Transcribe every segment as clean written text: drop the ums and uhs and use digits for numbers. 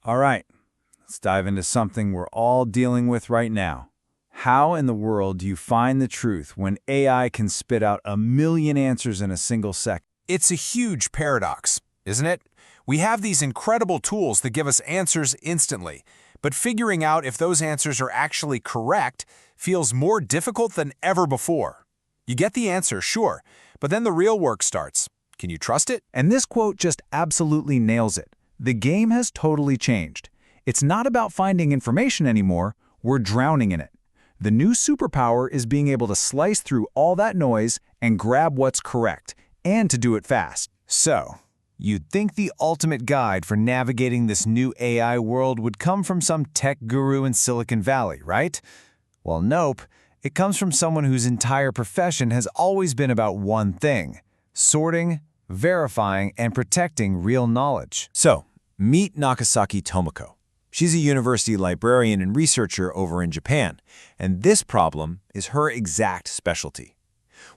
All right, let's dive into something we're all dealing with right now. How in the world do you find the truth when AI can spit out a million answers in a single second? It's a huge paradox, isn't it? We have these incredible tools that give us answers instantly, but figuring out if those answers are actually correct feels more difficult than ever before. You get the answer, sure, but then the real work starts. Can you trust it? And this quote just absolutely nails it. The game has totally changed. It's not about finding information anymore, we're drowning in it. The new superpower is being able to slice through all that noise and grab what's correct, and to do it fast. So, you'd think the ultimate guide for navigating this new AI world would come from some tech guru in Silicon Valley, right? Well, nope. It comes from someone whose entire profession has always been about one thing: sorting, verifying, and protecting real knowledge. So, meet Nagasaki Tomoko. She's a university librarian and researcher over in Japan, and this problem is her exact specialty.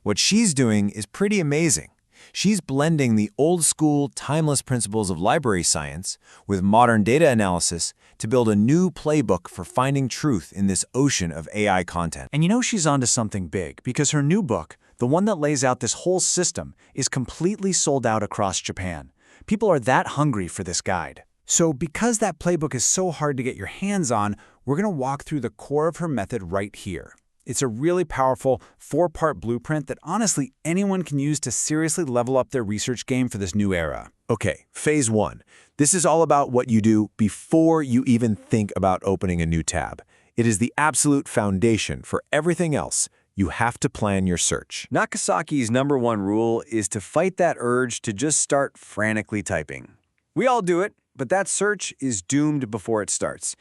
What she's doing is pretty amazing. She's blending the old-school, timeless principles of library science with modern data analysis to build a new playbook for finding truth in this ocean of AI content. And you know she's onto something big, because her new book, the one that lays out this whole system, is completely sold out across Japan. People are that hungry for this guide. So because that playbook is so hard to get your hands on, we're going to walk through the core of her method right here. It's a really powerful 4-part blueprint that honestly anyone can use to seriously level up their research game for this new era. Okay, phase 1. This is all about what you do before you even think about opening a new tab. It is the absolute foundation for everything else. You have to plan your search. Nagasaki's #1 rule is to fight that urge to just start frantically typing. We all do it, but that search is doomed before it starts.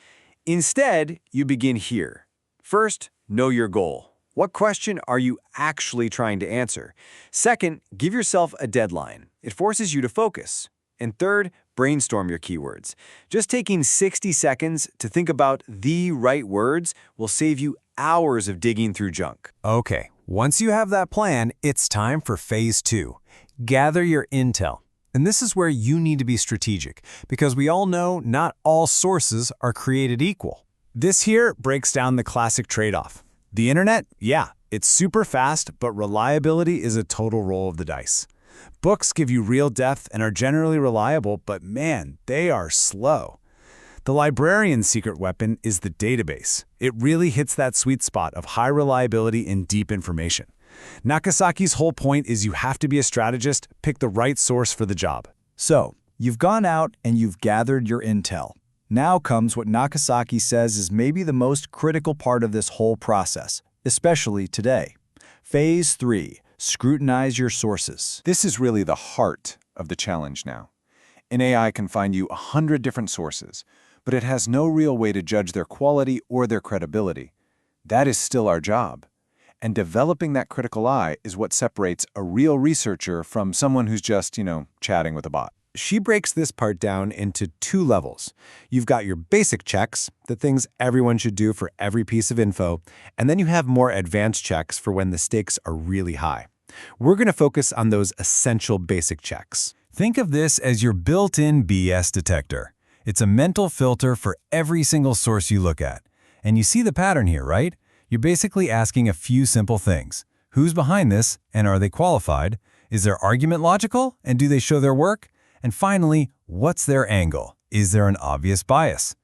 Instead, you begin here. First, know your goal. What question are you actually trying to answer? Second, give yourself a deadline. It forces you to focus. And third, brainstorm your keywords. Just taking 60 seconds to think about the right words will save you hours of digging through junk. Okay, once you have that plan, it's time for phase 2. Gather your intel. And this is where you need to be strategic, because we all know not all sources are created equal. This here breaks down the classic trade-off. The internet, yeah, it's super fast, but reliability is a total roll of the dice. Books give you real depth and are generally reliable, but man, they are slow. The librarian's secret weapon is the database. It really hits that sweet spot of high reliability and deep information. Nagasaki's whole point is you have to be a strategist, pick the right source for the job. So, you've gone out and you've gathered your intel. Now comes what Nagasaki says is maybe the most critical part of this whole process, especially today. Phase 3, scrutinize your sources. This is really the heart of the challenge now. An AI can find you 100 different sources, but it has no real way to judge their quality or their credibility. That is still our job. And developing that critical eye is what separates a real researcher from someone who's just, chatting with a bot. She breaks this part down into 2 levels. You've got your basic checks, the things everyone should do for every piece of info, and then you have more advanced checks for when the stakes are really high. We're going to focus on those essential basic checks. Think of this as your built-in BS detector. It's a mental filter for every single source you look at. And you see the pattern here, right? You're basically asking a few simple things. Who's behind this, and are they qualified? Is their argument logical, and do they show their work? And finally, what's their angle? Is there an obvious bias?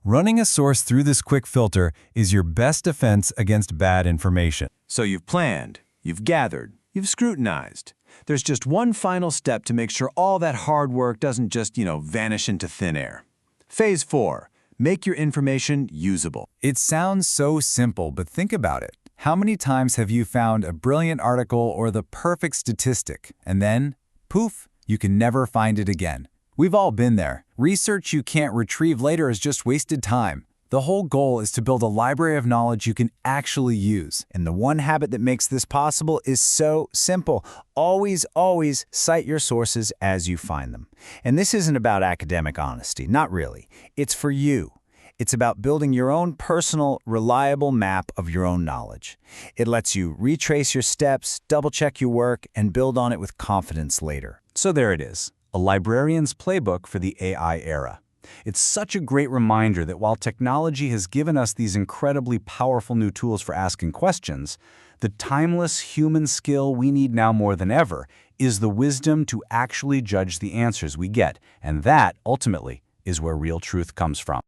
Running a source through this quick filter is your best defense against bad information. So you've planned, you've gathered, you've scrutinized. There's just one final step to make sure all that hard work doesn't just, vanish into thin air. Phase 4. Make your information usable. It sounds so simple, but think about it. How many times have you found a brilliant article or the perfect statistic, and then, poof, you can never find it again? We've all been there. Research you can't retrieve later is just wasted time. The whole goal is to build a library of knowledge you can actually use. And the one habit that makes this possible is so simple. Always, always cite your sources as you find them. And this isn't about academic honesty, not really. It's for you. It's about building your own personal, reliable map of your own knowledge. It lets you retrace your steps, double-check your work, and build on it with confidence later. So there it is, a librarian's playbook for the AI era. It's such a great reminder that while technology has given us these incredibly powerful new tools for asking questions, the timeless human skill we need now more than ever is the wisdom to actually judge the answers we get, and that, ultimately, is where real truth comes from.